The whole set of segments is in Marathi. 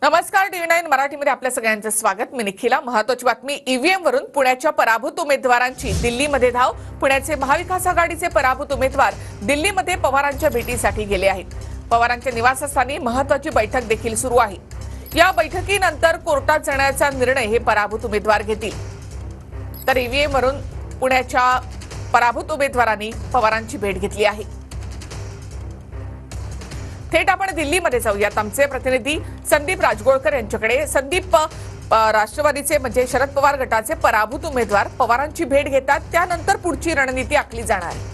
नमस्कार, डी9 मराठीमध्ये आपल्या सगळ्यांचं स्वागत. मी निखिला. महत्त्वाची बातमी. ईव्हीएम वरून पुण्याच्या पराभूत उमेदवारांची दिल्लीमध्ये धाव. पुण्याचे महाविकास आघाडीचे पराभूत उमेदवार दिल्लीमध्ये पवारांच्या भेटीसाठी गेले आहेत. पवारांच्या निवासस्थानी महत्त्वाची बैठक देखील सुरू आहे. या बैठकीनंतर कोर्टात जाण्याचा निर्णय हे पराभूत उमेदवार घेतील. तर ईव्हीएम वरून पुण्याच्या पराभूत उमेदवारांनी पवारांची भेट घेतली आहे. थेट आपण दिल्लीमध्ये जाऊयात. आमचे प्रतिनिधी संदीप राजगोळकर यांच्याकडे. संदीप, राष्ट्रवादीचे म्हणजे शरद पवार गटाचे पराभूत उमेदवार पवारांची भेट घेतात, त्यानंतर पुढची रणनीती आखली जाणार आहे.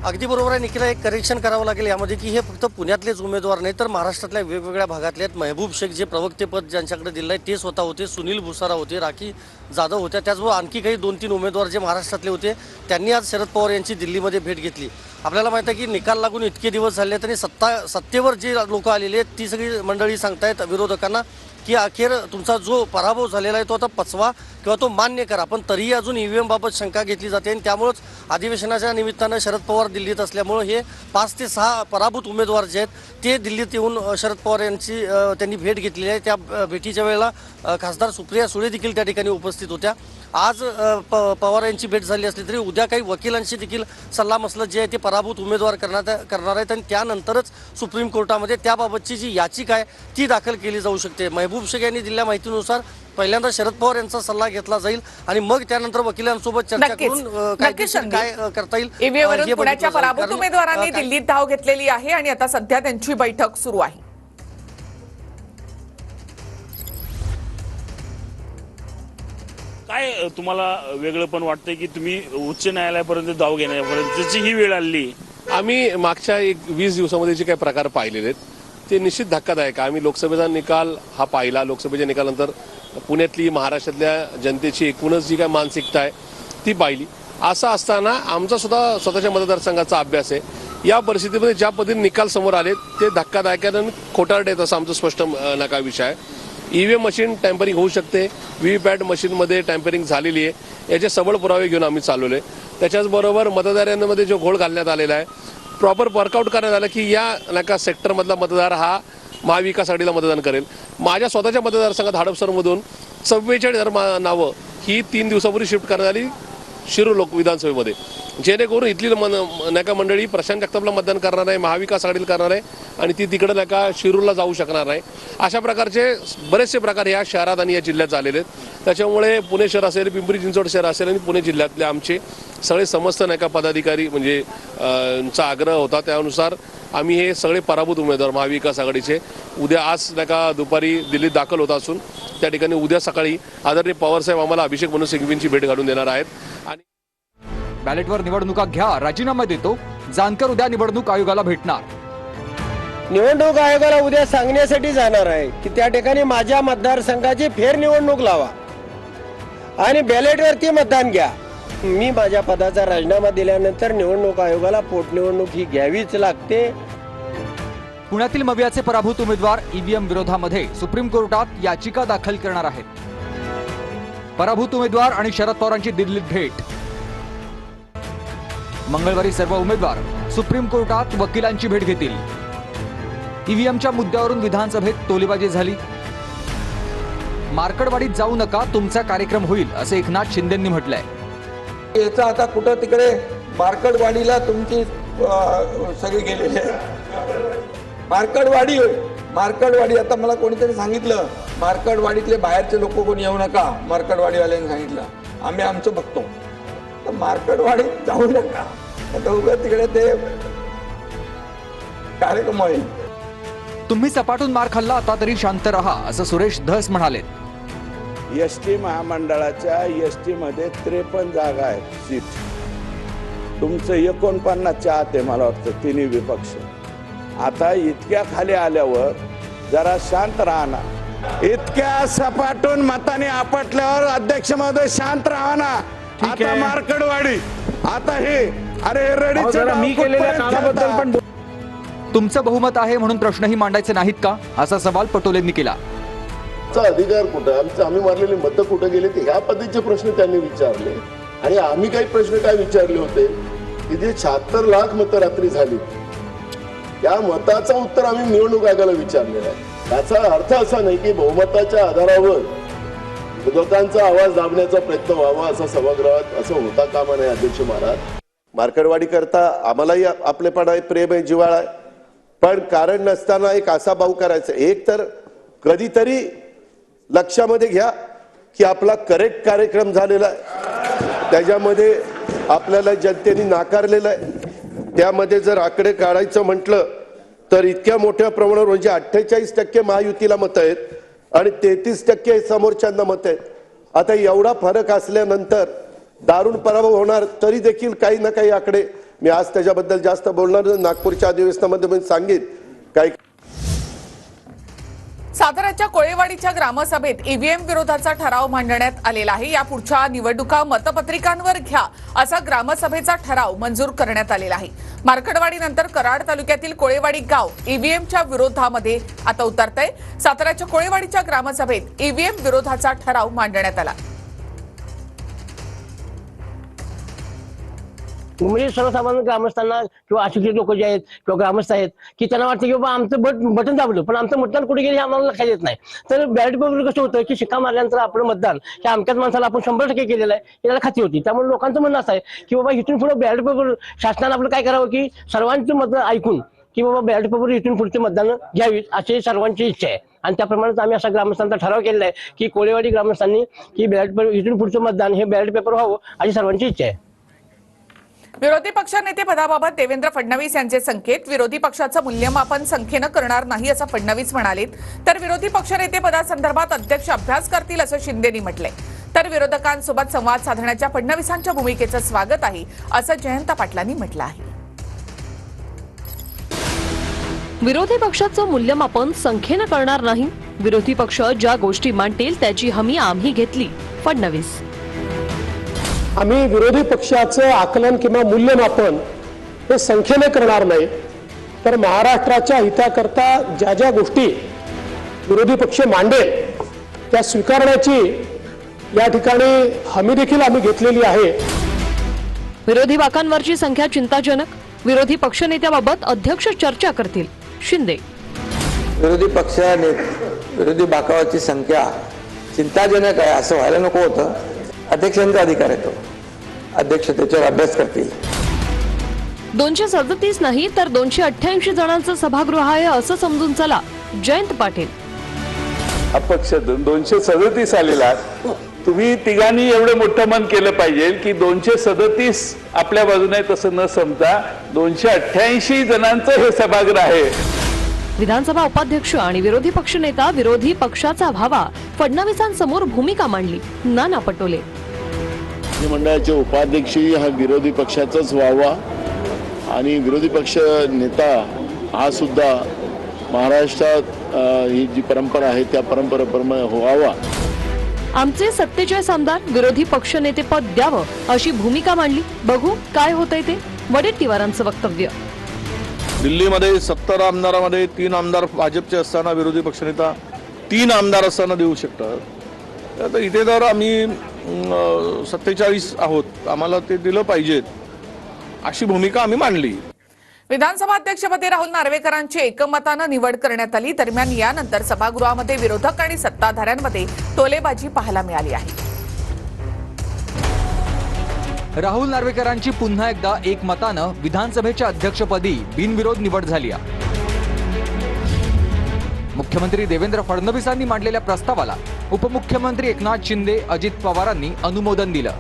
अगदी बरोबर आहे निखिला. एक करेक्शन करावं लागेल यामध्ये की हे फक्त पुण्यातलेच उमेदवार नाही तर महाराष्ट्रातल्या वेगवेगळ्या भागातले आहेत. महबूब शेख जे प्रवक्तेपद ज्यांच्याकडे दिलं आहे ते स्वतः होते, सुनील भुसारा होते, राखी जाधव होत्या, त्याचबरोबर आणखी काही 2-3 उमेदवार जे महाराष्ट्रातले होते त्यांनी आज शरद पवार यांची दिल्लीमध्ये भेट घेतली. आपल्याला माहिती आहे की निकाल लागून इतके दिवस झाले तरी सत्तेवर जे लोक आलेले आहेत ती सगळी मंडळी सांगतायत विरोधकांना की अखेर तुमचा जो पराभव झालेला आहे तो आता पचवा किंवा तो मान्य करा. पण तरीही अजून ईव्हीएम बाबत शंका घेतली जाते आणि त्यामुळेच अधिवेशनाच्या निमित्तानं शरद पवार दिल्लीत असल्यामुळे हे 5 ते 6 पराभूत उमेदवार जे आहेत ते दिल्लीत येऊन शरद पवार यांची त्यांनी भेट घेतलेली आहे. त्या भेटीच्या वेळेला खासदार सुप्रिया सुळे देखील त्या ठिकाणी उपस्थित होत्या. आज पवार यांची भेट झाली असली तरी उद्या काही वकिलांशी देखील सल्लामसलत जे आहे ते पराभूत उमेदवार करणार आहेत आणि त्यानंतरच सुप्रीम कोर्टामध्ये त्याबाबतची जी याचिका आहे ती दाखल केली जाऊ शकते. महबूब शेख यांनी दिलेल्या माहितीनुसार पहिल्यांदा शरद पवार यांचा सल्ला घेतला जाईल आणि मग त्यानंतर वकिलांसोबत चर्चा करून काय करता येईल. ईव्हीएम पुण्याच्या पराभूत उमेदवारांनी दिल्लीत धाव घेतलेली आहे आणि आता सध्या त्यांची बैठक सुरू आहे. काय तुम्हाला वेगळं पण वाटतंय की तुम्ही उच्च न्यायालयापर्यंत धाव घेण्यापर्यंतची ही वेळ आली? आम्ही मागच्या 20 दिवसामध्ये जे काही प्रकार पाहिलेले आहेत ते निश्चित धक्कादायक. आम्ही लोकसभेचा निकाल हा पाहिला. लोकसभेच्या निकालानंतर पुण्यातली महाराष्ट्रातल्या जनतेची एकूणच जी काय मानसिकता आहे ती पाहिली. असं असताना आमचा सुद्धा स्वतःच्या मतदारसंघाचा अभ्यास आहे. या परिस्थितीमध्ये ज्या पद्धतीने निकाल समोर आले ते धक्कादायक आणि खोटारडे आहेत असं आमचं स्पष्ट नका विषय आहे. ईव्हीएम मशीन टॅम्परिंग होऊ शकते, व्हीव्हीपॅट मशीनमध्ये टॅम्परिंग झालेली आहे, याचे सबळ पुरावे घेऊन आम्ही चालवले. त्याच्याचबरोबर मतदारांमध्ये जो घोळ घालण्यात आलेला आहे प्रॉपर वर्कआउट करण्यात आलं की या नका सेक्टरमधला मतदार हा महाविकास आघाडीला मतदान करेल. माझ्या स्वतःच्या मतदारसंघात हडपसरमधून 44 नावं ही 3 दिवसापूर्वी शिफ्ट करण्यात आली शिरूर लोक विधानसभेमध्ये, जेणेकरून इथली नका मंडळी प्रशांत जगतापला मतदान करणार आहे, महाविकास आघाडीला करणार आहे आणि ती तिकडे नका शिरूरला जाऊ शकणार नाही. अशा प्रकारचे बरेचसे प्रकार या शहरात आणि या जिल्ह्यात झालेले आहेत. त्याच्यामुळे पुणे शहर असेल, पिंपरी चिंचवड शहर असेल आणि पुणे जिल्ह्यातले आमचे सगळे समस्त नका पदाधिकारी म्हणजे चा आग्रह होता त्यानुसार आम्ही हे सगळे पराभूत उमेदवार महाविकास आघाडीचे उद्या आज नका दुपारी दिल्लीत दाखल होत असून त्या ठिकाणी उद्या सकाळी आदरणीय पवारसाहेब आम्हाला अभिषेक मनु सिंघवींची भेट घालून देणार आहेत. आणि बॅलेटवर निवडणुका घ्या, राजीनामा देतो. जानकर उद्या निवडणूक आयोगाला भेटणार. निवडणूक आयोगाला उद्या सांगण्यासाठी जाणार आहे की त्या ठिकाणी माझ्या मतदारसंघाची फेरनिवडणूक लावा आणि बॅलेटवरती मतदान घ्या. मी माझ्या पदाचा राजीनामा दिल्यानंतर निवडणूक आयोगाला पोटनिवडणूक ही घ्यावीच लागते. पुण्यातील मवियाचे पराभूत उमेदवार ईव्हीएम विरोधामध्ये सुप्रीम कोर्टात याचिका दाखल करणार आहेत. पराभूत उमेदवार आणि शरद पवारांची दिल्लीत भेट. मंगळवारी सर्व उमेदवार सुप्रीम कोर्टात वकिलांची भेट घेतील. ईव्हीएमच्या मुद्द्यावरून विधानसभेत तोलीबाजी झाली. मार्कडवाडीत जाऊ नका, तुमचा कार्यक्रम होईल असं एकनाथ शिंदेंनी म्हटलंय. याचा आता कुठं तिकडे मार्कडवाडीला तुमची सगळे गेलेले मार्कडवाडी आता मला कोणीतरी सांगितलं मार्कडवाडीतले बाहेरचे लोक कोणी येऊ नका. मार्कडवाडीवाल्यांनी सांगितलं आम्ही आमचं बघतो. तर मार्कडवाडीत जाऊ नका, आता उगा तिकडे ते कार्यक्रम होईल. तुम्ही सपाटून मार खाल्ला, आता तरी शांत रहा असं सुरेश धस म्हणाले. एसटी महामंडळाच्या एसटी मध्ये 53 जागा आहेत सीट. तुमचं 49च्या आत आहे मला वाटतं तिन्ही विपक्ष. आता इतक्या खाली आल्यावर जरा शांत राहणार. इतक्या सपाटून मताने आपटल्यावर अध्यक्ष महोदय शांत राहणार. आता मार्कडवाडी आता हे अरे रडीचं मी केलेल्या कामाबद्दल पण तुमचं बहुमत आहे म्हणून प्रश्नही मांडायचे नाहीत का असा सवाल पटोलेंनी केला. अधिकार कुठं, आम्ही मारलेले मतं कुठं गेले ते ह्या पद्धतीचे प्रश्न त्यांनी विचारले. आणि आम्ही काही प्रश्न काय विचारले होते की जे 76 लाख मतं रात्री झाली त्या मताचं उत्तर आम्ही निवडणूक आयोगाला विचारलेलं आहे. याचा अर्थ असा नाही की बहुमताच्या आधारावर विरोधकांचा आवाज दाबण्याचा प्रयत्न व्हावा असा सभागृहात असं होता कामा नये. अध्यक्ष महाराज, मार्कडवाडी करता आम्हालाही आपलेपणा आहे, प्रेम आहे, जिव्हाळा आहे, पण कारण नसताना एक असा भाऊ करायचा. एक तर कधीतरी लक्षामध्ये घ्या की आपला करेक्ट कार्यक्रम झालेला आहे, त्याच्यामध्ये आपल्याला जनतेने नाकारलेलं आहे. त्यामध्ये जर आकडे काढायचं म्हटलं तर इतक्या मोठ्या प्रमाणावर म्हणजे 48% महायुतीला मतं आहेत आणि 33% समोरच्यांना मतं आहेत. आता एवढा फरक असल्यानंतर दारुण पराभव होणार तरी देखील काही ना काही आकडे, मी आज त्याच्याबद्दल जास्त बोलणार नाही, नागपूरच्या अधिवेशनामध्ये मी सांगेन काही. साताऱ्याच्या कोळेवाडीच्या ग्रामसभेत ईव्हीएम विरोधाचा ठराव मांडण्यात आलेला आहे. या पुढच्या निवडणुका मतपत्रिकांवर घ्या असा ग्रामसभेचा ठराव मंजूर करण्यात आलेला आहे. मार्कडवाडीनंतर कराड तालुक्यातील कोळेवाडी गाव ईव्हीएमच्या विरोधामध्ये आता उतरतंय. साताऱ्याच्या कोळेवाडीच्या ग्रामसभेत ईव्हीएम विरोधाचा ठराव मांडण्यात आला. म्हणजे सर्वसामान्य ग्रामस्थांना किंवा अशिक्षित लोक जे आहेत किंवा ग्रामस्थ आहेत की त्यांना वाटतं की बाबा आमचं बटन दाबलं पण आमचं मतदान कुठे गेलं हे आम्हाला लक्षात येत नाही. तर बॅलेट पेपर कसं होतं की शिक्का मारल्यानंतर आपलं मतदान हे अमक्याच माणसाला आपण 100% केलेलं आहे याला खात्री होती. त्यामुळे लोकांचं म्हणणं असं आहे की बाबा इथून पुढे बॅलेट पेपर शासनानं आपलं काय करावं की सर्वांची मतं ऐकून की बाबा बॅलेट पेपर इथून पुढचे मतदान घ्यावीत अशी सर्वांची इच्छा आहे. आणि त्याप्रमाणेच आम्ही असा ग्रामस्थांचा ठराव केलेला आहे की कोळेवाडी ग्रामस्थांनी की बॅलेट पेपर इथून पुढचं मतदान हे बॅलेट पेपर व्हावं अशी सर्वांची इच्छा आहे. विरोधी पक्षनेते पदाबाबत देवेंद्र फडणवीस यांचे संकेत. विरोधी पक्षाचं मूल्यमापन संख्येनं करणार नाही असं फडणवीस म्हणालेत. तर विरोधी पक्षनेते पदासंदर्भात अध्यक्ष अभ्यास करतील असं शिंदेनी म्हटलंय. तर विरोधकांसोबत संवाद साधण्याच्या फडणवीसांच्या भूमिकेचं स्वागत आहे असं जयंत पाटलांनी म्हटलं आहे. विरोधी पक्षाचं मूल्यमापन संख्येनं करणार नाही. विरोधी पक्ष ज्या गोष्टी मांडतील त्याची हमी आम्ही घेतली. फडणवीस. आम्ही विरोधी पक्षाचं आकलन किंवा मूल्यमापन हे संख्येने करणार नाही, तर महाराष्ट्राच्या हिताकरता ज्या ज्या गोष्टी विरोधी पक्ष मांडेल त्या स्वीकारण्याची या ठिकाणी हमी देखील आम्ही घेतलेली आहे. विरोधी बाकांवरची संख्या चिंताजनक. विरोधी पक्षनेत्याबाबत अध्यक्ष चर्चा करतील. शिंदे. विरोधी बाकावरची संख्या चिंताजनक आहे असं व्हायला नको होतं. अध्यक्षांचा अधिकार आहे, तो अध्यक्ष त्याच्यावर अभ्यास करतील. 237 नाही तर 288 जणांचं सभागृह आहे असं समजून चला. जयंत पाटील. अपक्ष 237 आलेला, तुम्ही तिघांनी एवढं मोठं मन केलं पाहिजे की 237 आपल्या बाजूने तसं न समजा 288 जणांचं हे सभागृह आहे. विधानसभा उपाध्यक्ष आणि विरोधी पक्षनेता विरोधी पक्षाचा व्हावा. फडणवीसांसमोर भूमिका मांडली. नाना पटोले. मंडळाचे उपाध्यक्षही हा विरोधी पक्षाचाच व्हावा आणि विरोधी पक्ष नेता हा सुद्धा महाराष्ट्रात ही जी परंपरा आहे त्या परंपरेप्रमाणे व्हावा. आमचे 47 आमदार विरोधी पक्षनेतेपद द्यावं अशी भूमिका मांडली. बघू काय होतंय ते. वडेट्टीवारांचं वक्तव्य. दिल्लीमध्ये 70 आमदारांमध्ये 3 आमदार भाजपचे असताना विरोधी पक्षनेता 3 आमदार असताना देऊ शकतात. तर इथे तर आम्ही 47 आहोत, आम्हाला ते दिलं पाहिजेत अशी भूमिका आम्ही मांडली. विधानसभा अध्यक्षपदी राहुल नार्वेकरांची एकमतानं निवड करण्यात आली. दरम्यान यानंतर सभागृहामध्ये विरोधक आणि सत्ताधाऱ्यांमध्ये टोलेबाजी पाहायला मिळाली आहे. राहुल नार्वेकरांची पुन्हा एकदा एकमतानं विधानसभेच्या अध्यक्षपदी बिनविरोध निवड झाली आहे. मुख्यमंत्री देवेंद्र फडणवीसांनी मांडलेल्या प्रस्तावाला उपमुख्यमंत्री एकनाथ शिंदे, अजित पवारांनी अनुमोदन दिलं.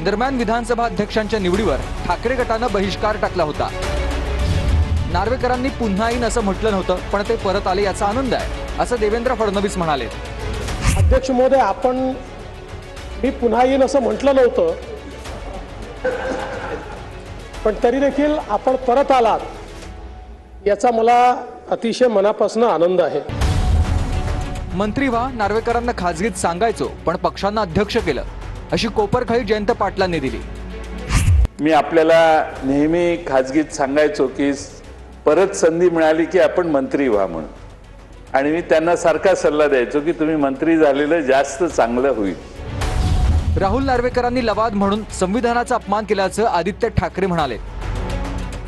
दरम्यान विधानसभा अध्यक्षांच्या निवडीवर ठाकरे गटानं बहिष्कार टाकला होता. नार्वेकरांनी पुन्हा येईन असं म्हटलं नव्हतं, पण ते परत आले याचा आनंद आहे असं देवेंद्र फडणवीस म्हणाले. अध्यक्ष महोदय, आपण मी पुन्हा येईन असं म्हटलं नव्हतं, पण तरी देखील आपण परत आलात याचा मला अतिशय मनापासून आनंद आहे. मंत्री व्हा नार्वेकरांना खासगीत सांगायचो, पण पक्षांना अध्यक्ष केलं अशी कोपरखळी जयंत पाटलांनी दिली. मी आपल्याला नेहमी खाजगीत सांगायचो की परत संधी मिळाली की आपण मंत्री व्हा म्हणून, आणि मी त्यांना सारखा सल्ला द्यायचो की तुम्ही मंत्री झालेलं जास्त चांगलं होईल. राहुल नार्वेकरांनी लवाद म्हणून संविधानाचा अपमान केल्याचं आदित्य ठाकरे म्हणाले.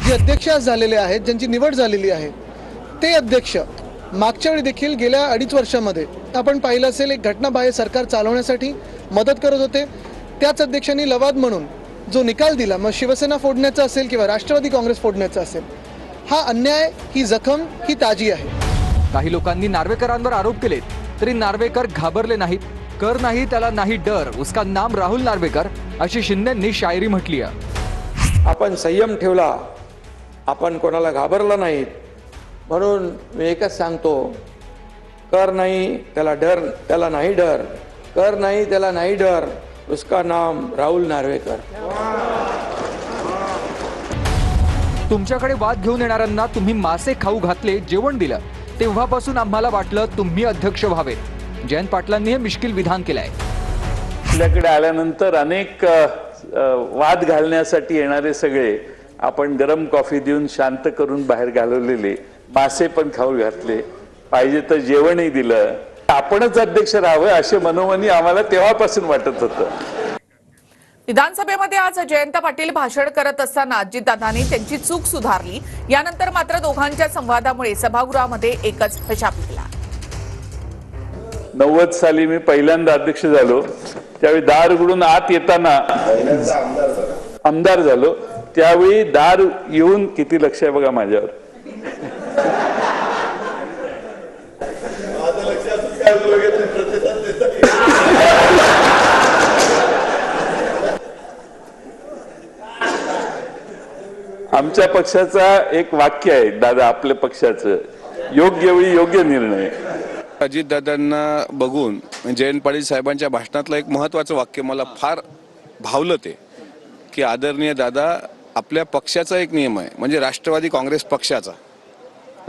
जे अध्यक्ष आज झालेले आहेत, ज्यांची निवड झालेली आहे, ते अध्यक्ष मागच्या वेळी देखील गेल्या 2.5 वर्षामध्ये आपण पाहिलं असेल एक घटनाबाह्य सरकार चालवण्यासाठी मदत करत होते. त्याच अध्यक्षांनी लवाद म्हणून जो निकाल दिला, मग शिवसेना फोडण्याचा असेल किंवा राष्ट्रवादी काँग्रेस फोडण्याचा असेल, हा अन्याय, ही जखम, ही ताजी आहे. काही लोकांनी नार्वेकरांवर आरोप केले तरी नार्वेकर घाबरले नाहीत. कर नाही त्याला नाही डर, उसका नाम राहुल नार्वेकर, अशी शिंदेंनी शायरी म्हटली आहे. आपण संयम ठेवला, आपण कोणाला घाबरला नाहीत, म्हणून मी एकच सांगतो, कर नाही त्याला डर, त्याला नाही डर, कर नाही त्याला नाही डर, उसका नाम राहुल नार्वेकर. तुमच्याकडे वाद घेऊन येणाऱ्यांना तुम्ही मासे खाऊ घातले, जेवण दिलं, तेव्हापासून आम्हाला वाटलं तुम्ही अध्यक्ष व्हावेत. जयंत पाटलांनी हे मिश्किल विधान केलंय. आपल्याकडे आल्यानंतर अनेक वाद घालण्यासाठी येणारे सगळे आपण गरम कॉफी देऊन शांत करून बाहेर घालवलेले, मासे पण खाऊ घातले, पाहिजे तर जेवणही दिलं. आपणच अध्यक्ष राहावं असे मनोमनी आम्हाला तेव्हापासून वाटत होतं. विधानसभेमध्ये आज जयंत पाटील भाषण करत असताना अजितदादांनी त्यांची चूक सुधारली. यानंतर मात्र दोघांच्या संवादामुळे सभागृहामध्ये एकच फशा पिकला. 90 साली मी पहिल्यांदा अध्यक्ष झालो, त्यावेळी दार उघडून आत येताना आमदार झालो, त्यावेळी दार येऊन किती लक्ष आहे बघा माझ्यावर. आमच्या पक्षाचा एक वाक्य आहे, दादा आपल्या पक्षाचं, योग्य वेळी योग्य निर्णय. अजितदादांना बघून जयंत पाटील साहेबांच्या भाषणातलं एक महत्त्वाचं वाक्य मला फार भावलं, ते की आदरणीय दादा, आपल्या पक्षाचा एक नियम आहे, म्हणजे राष्ट्रवादी काँग्रेस पक्षाचा.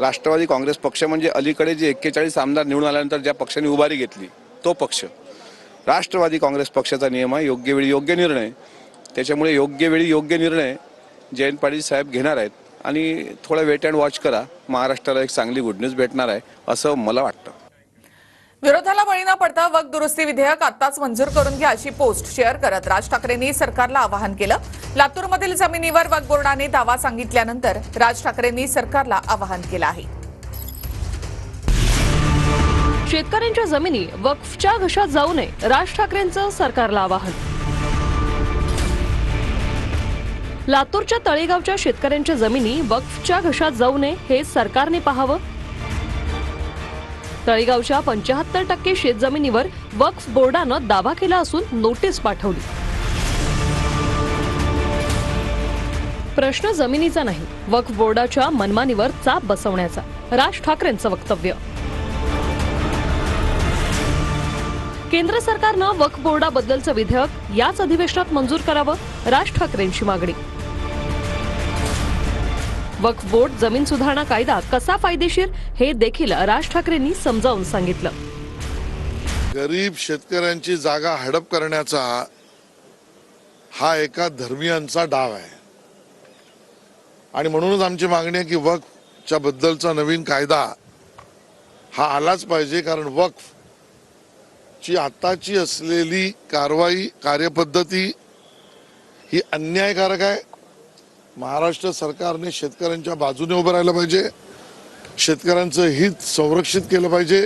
राष्ट्रवादी काँग्रेस पक्ष म्हणजे अलीकडे जे 41 आमदार निवडून आल्यानंतर ज्या पक्षाने उभारी घेतली तो पक्ष. राष्ट्रवादी काँग्रेस पक्षाचा नियम आहे योग्य वेळी योग्य निर्णय. त्याच्यामुळे योग्य वेळी योग्य निर्णय जयंत पाटील साहेब घेणार आहेत आणि थोडा वेट अँड वॉच करा, महाराष्ट्राला एक चांगली गुड न्यूज भेटणार आहे असं मला वाटतं. विरोधाला बळी न पडता वक्फ दुरुस्ती विधेयक आत्ताच मंजूर करून घ्या अशी पोस्ट शेअर करत राज ठाकरेंनी सरकारला आवाहन केलं. लातूरमधील जमिनीवर वक्फ बोर्डाने दावा सांगितल्यानंतर राज ठाकरेंनी सरकारला आवाहन केलं आहे. शेतकऱ्यांच्या जमिनी वक्फच्या घशात जाऊ नये, राज ठाकरेंचं सरकारला आवाहन. लातूरच्या तळेगावच्या शेतकऱ्यांच्या जमिनी वक्फच्या घशात जाऊ नये हे सरकारने पाहावं. तळेगावच्या 75% शेतजमिनीवर वक्फ बोर्डानं दावा केला असून नोटीस पाठवली. प्रश्न जमिनीचा नाही, वक्फ बोर्डाच्या मनमानीवर चाप बसवण्याचा, राज ठाकरेंचं वक्तव्य. केंद्र सरकारनं वक्फ बोर्डाबद्दलचं विधेयक याच अधिवेशनात मंजूर करावं, राज ठाकरेंची मागणी. वक्फ बोर्ड जमीन सुधारणा कायदा कसा फायदेशीर हे देखील राज ठाकरेंनी समजावून सांगितलं. गरीब शेतकऱ्यांची जागा हडप करण्याचा हा एका धर्मीयांचा डाव आहे आणि म्हणूनच आमची मागणी आहे की वक्फच्या बद्दलचा नवीन कायदा हा आलाच पाहिजे. कारण वक्फ ची आताची असलेली कारवाई कार्यपद्धती ही अन्यायकारक आहे. महाराष्ट्र सरकारने शेतकऱ्यांच्या बाजूने उभं राहिलं पाहिजे, शेतकऱ्यांचं हित संरक्षित केलं पाहिजे.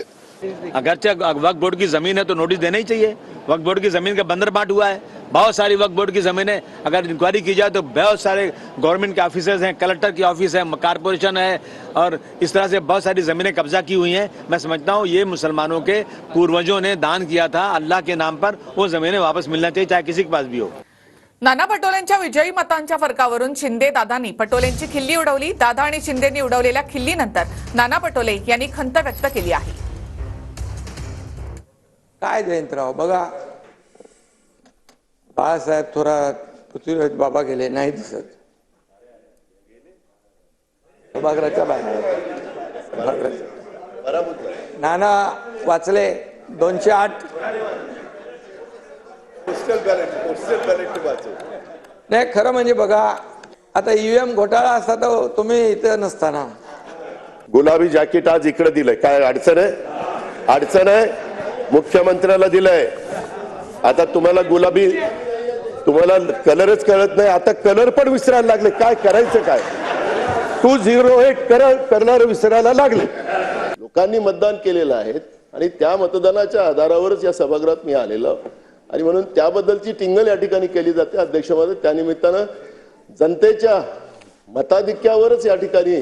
अगरचे वक्फ बोर्ड की जमीन है तो नोटिस देना ही चाहिए. वक्फ बोर्ड की जमीन का बंदर बांट हुआ है, बहुत सारी वक्फ बोर्ड की जमीन है. अगर इंक्वायरी की जाए तो बहुत सारे गवर्नमेंट के ऑफिसर्स हैं, कलेक्टर की ऑफिस है, कारपोरेशन है और इस तरह से बहुत सारी जमीनें कब्जा की हुई हैं. मैं समझता हूँ ये मुसलमानों के पूर्वजों ने दान किया था अल्लाह के नाम पर, वो जमीनें वापस मिलना चाहिए चाहे किसी के पास भी हो. नाना पटोलेंच्या विजयी मतांच्या फरकावरून शिंदे दादांनी पटोलेंची खिल्ली उडवली. दादा आणि शिंदेंनी उडवलेल्या खिल्लीनंतर नाना पटोले यांनी खंत व्यक्त केली आहे. काय जयंतराव बघा, बाळासाहेब थोरात, पृथ्वीराज बाबा गेले नाही दिसत. सभागृहाच्या बाहेर नाना वाचले 208. नाही खरं म्हणजे बघा, आता ईव्हीएम घोटाळा असता तर तुम्ही इथं नसताना. गुलाबी जॅकेट आज इकडे दिलंय, काय अडचण आहे? अडचण आहे, मुख्यमंत्र्याला दिलंय. आता तुम्हाला कलरच कळत नाही, आता कलर पण विसरायला लागले, काय करायचं काय? 208 करणार विसरायला लागले. लोकांनी मतदान केलेलं आहे आणि त्या मतदानाच्या आधारावरच या सभागृहात मी आलेलो आणि म्हणून त्याबद्दलची टिंगल या ठिकाणी केली जाते अध्यक्ष महोदय. त्यानिमित्तानं जनतेच्या मताधिक्यावरच या ठिकाणी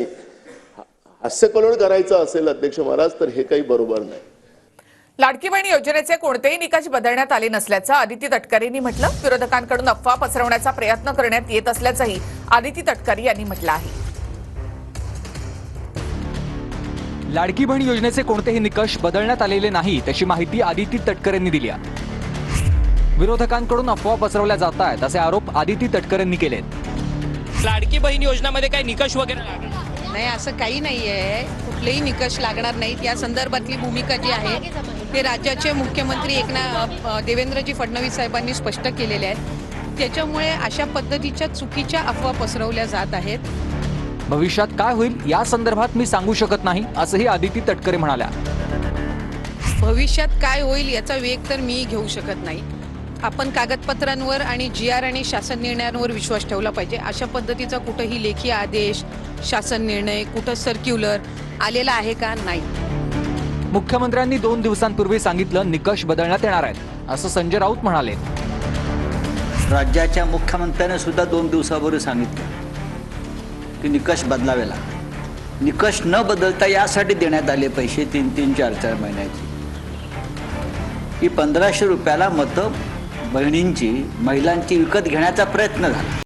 हास्यकल्लोळ करायचं असेल अध्यक्ष महाराज तर हे काही बरोबर नाही. लाडकी बहीण योजनेचे कोणतेही निकष बदलण्यात आले नसल्याचं आदिती तटकरेंनी म्हटलं. विरोधकांकडून अफवा पसरवण्याचा प्रयत्न करण्यात येत असल्याचंही आदिती तटकरे यांनी म्हटलं आहे. लाडकी बहीण योजनेचे कोणतेही निकष बदलण्यात आलेले नाही तशी माहिती आदिती तटकरेंनी दिली आहे. विरोधकांकडून अफवा पसरवल्या जात आहेत असे आरोप आदिती तटकरेंनी केलेत. लाडकी बहीण योजनामध्ये काही निकष वगैरे नाही, असं काही नाही आहे. कुठलेही निकष लागणार नाहीत. या संदर्भातली भूमिका जी आहे ते राज्याचे मुख्यमंत्री देवेंद्रजी फडणवीस साहेबांनी स्पष्ट केलेले आहेत. त्याच्यामुळे अशा पद्धतीच्या चुकीच्या अफवा पसरवल्या जात आहेत. भविष्यात काय होईल या संदर्भात मी सांगू शकत नाही असंही आदिती तटकरे म्हणाल्या. भविष्यात काय होईल याचा वेग तर मी घेऊ शकत नाही. आपण कागदपत्रांवर आणि GR आणि शासन निर्णयांवर विश्वास ठेवला पाहिजे. अशा पद्धतीचा कुठेही लेखी आदेश, शासन निर्णय, कुठं सर्क्युलर आलेला आहे का? नाही. मुख्यमंत्र्यांनी 2 दिवसांपूर्वी सांगितलं निकष बदलण्यात येणार आहेत असं संजय राऊत म्हणाले. राज्याच्या मुख्यमंत्र्याने सुद्धा 2 दिवसापूर्वी सांगितलं की निकष बदलावे लागतात. निकष न बदलता यासाठी देण्यात आले पैसे 3-3, 4-4 महिन्याची. ही 1500 रुपयाला मतं बहिणींची, महिलांची विकत घेण्याचा प्रयत्न झाला.